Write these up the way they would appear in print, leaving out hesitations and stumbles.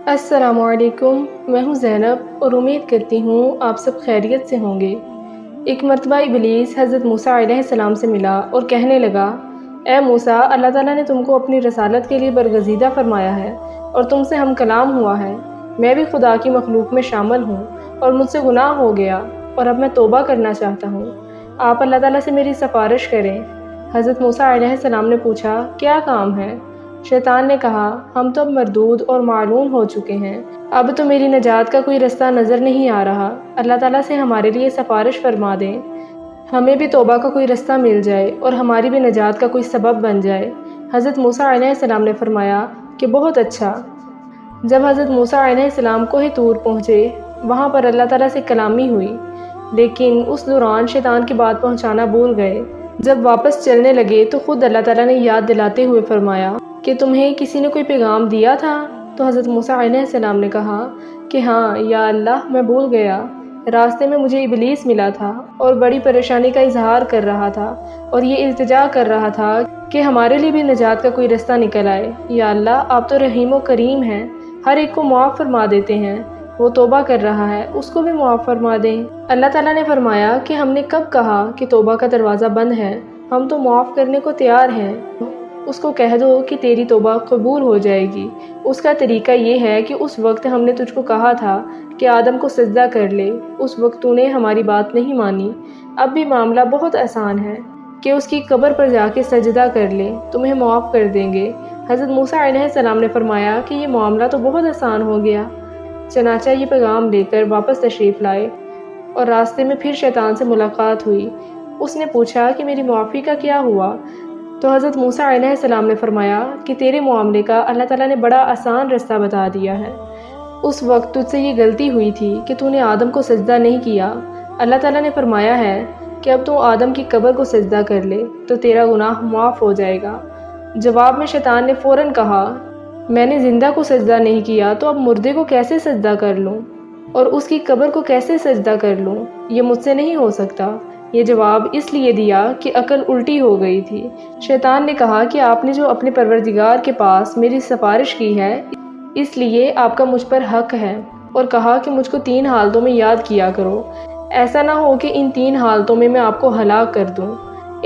अस्सलामु अलैकुम। मैं हूँ ज़ैनब और उम्मीद करती हूँ आप सब खैरियत से होंगे। एक मरतबा इब्लीस हज़रत मूसा अलैहिस्सलाम से मिला और कहने लगा, ए मूसा, अल्लाह ताला ने तुमको अपनी रसालत के लिए बरगज़ीदा फरमाया है और तुमसे हम कलाम हुआ है। मैं भी खुदा की मखलूक में शामिल हूँ और मुझसे गुनाह हो गया और अब मैं तौबा करना चाहता हूँ। आप अल्लाह ताला से मेरी सिफारिश करें। हज़रत मूसा अलैहिस्सलाम ने पूछा, क्या काम है? शैतान ने कहा, हम तो अब मरदूद और मालूम हो चुके हैं, अब तो मेरी नजात का कोई रास्ता नज़र नहीं आ रहा। अल्लाह ताला से हमारे लिए सिफारिश फरमा दें, हमें भी तौबा का कोई रास्ता मिल जाए और हमारी भी नजात का कोई सबब बन जाए। हज़रत मूसा अलैहिस्सलाम ने फरमाया कि बहुत अच्छा। जब हज़रत मूसा अलैहिस्सलाम कोहे तूर पहुँचे, वहाँ पर अल्लाह ताला से कलामी हुई, लेकिन उस दौरान शैतान की बात पहुँचाना भूल गए। जब वापस चलने लगे तो ख़ुद अल्लाह ताला ने याद दिलाते हुए फरमाया कि तुम्हें किसी ने कोई पैगाम दिया था? तो हज़रत मूसा अलैहिस्सलाम ने कहा कि हाँ या अल्लाह, मैं भूल गया। रास्ते में मुझे इब्लीस मिला था और बड़ी परेशानी का इजहार कर रहा था और ये इल्तिजा कर रहा था कि हमारे लिए भी नजात का कोई रास्ता निकल आए। या अल्लाह, आप तो रहीम व करीम हैं, हर एक को मुआफ़ फरमा देते हैं। वो तौबा कर रहा है, उसको भी मुआफ़ फरमा दें। अल्लाह ताला ने फरमाया कि हमने कब कहा कि तौबा का दरवाज़ा बंद है? हम तो मुआफ़ करने को तैयार हैं। उसको कह दो कि तेरी तौबा कबूल हो जाएगी। उसका तरीका ये है कि उस वक्त हमने तुझको कहा था कि आदम को सजदा कर ले, उस वक्त तूने हमारी बात नहीं मानी। अब भी मामला बहुत आसान है कि उसकी कब्र पर जाके सजदा कर ले, तुम्हें मुआफ़ कर देंगे। हज़रत मूसा अलैहिस्सलाम ने फरमाया कि ये मामला तो बहुत आसान हो गया। चनाचा ये पैगाम लेकर वापस तशरीफ़ लाए और रास्ते में फिर शैतान से मुलाकात हुई। उसने पूछा कि मेरी मुआफ़ी का क्या हुआ? तो हज़रत मूसा अलैहिस्सलाम ने फरमाया कि तेरे मामले का अल्लाह ताला ने बड़ा आसान रास्ता बता दिया है। उस वक्त तुझसे ये गलती हुई थी कि तूने आदम को सजदा नहीं किया। अल्लाह ताला ने फरमाया है कि अब तू आदम की कब्र को सजदा कर ले तो तेरा गुनाह माफ़ हो जाएगा। जवाब में शैतान ने फ़ौरन कहा, मैंने ज़िंदा को सजदा नहीं किया तो अब मुर्दे को कैसे सजदा कर लूँ और उसकी कब्र को कैसे सजदा कर लूँ? ये मुझसे नहीं हो सकता। ये जवाब इसलिए दिया कि अकल उल्टी हो गई थी। शैतान ने कहा कि आपने जो अपने परवरदिगार के पास मेरी सिफारिश की है, इसलिए आपका मुझ पर हक है, और कहा कि मुझको 3 हालतों में याद किया करो। ऐसा ना हो कि इन 3 हालतों में मैं आपको हलाक कर दूं।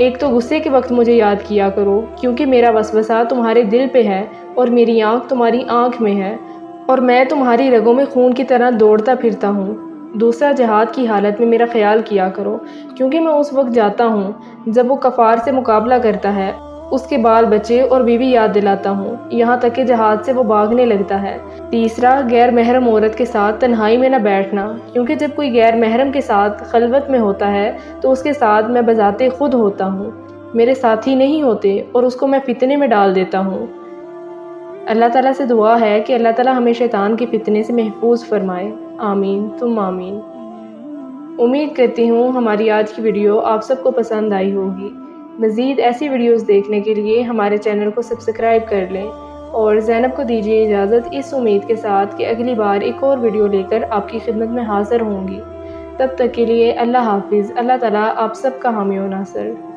एक तो गुस्से के वक्त मुझे याद किया करो, क्योंकि मेरा वसवसा तुम्हारे दिल पे है और मेरी आँख तुम्हारी आँख में है और मैं तुम्हारी रगों में खून की तरह दौड़ता फिरता हूँ। दूसरा, जहाद की हालत में मेरा ख्याल किया करो, क्योंकि मैं उस वक्त जाता हूँ जब वो कफ़ार से मुकाबला करता है, उसके बाल बच्चे और बीवी याद दिलाता हूँ, यहाँ तक कि जहाद से वो भागने लगता है। तीसरा, गैर महरम औरत के साथ तन्हाई में न बैठना, क्योंकि जब कोई गैर महरम के साथ खलवत में होता है तो उसके साथ मैं बजाते खुद होता हूँ, मेरे साथी नहीं होते और उसको मैं फितने में डाल देता हूँ। अल्लाह ताला से दुआ है कि अल्लाह ताला हमें शैतान के फितने से महफूज फरमाए। आमीन तुम आमीन। उम्मीद करती हूँ हमारी आज की वीडियो आप सबको पसंद आई होगी। मज़ीद ऐसी वीडियोस देखने के लिए हमारे चैनल को सब्सक्राइब कर लें और ज़ैनब को दीजिए इजाज़त, इस उम्मीद के साथ कि अगली बार एक और वीडियो लेकर आपकी खिदमत में हाज़िर होंगी। तब तक के लिए अल्लाह हाफिज़। अल्लाह ताला आप सबका हामी व नासर।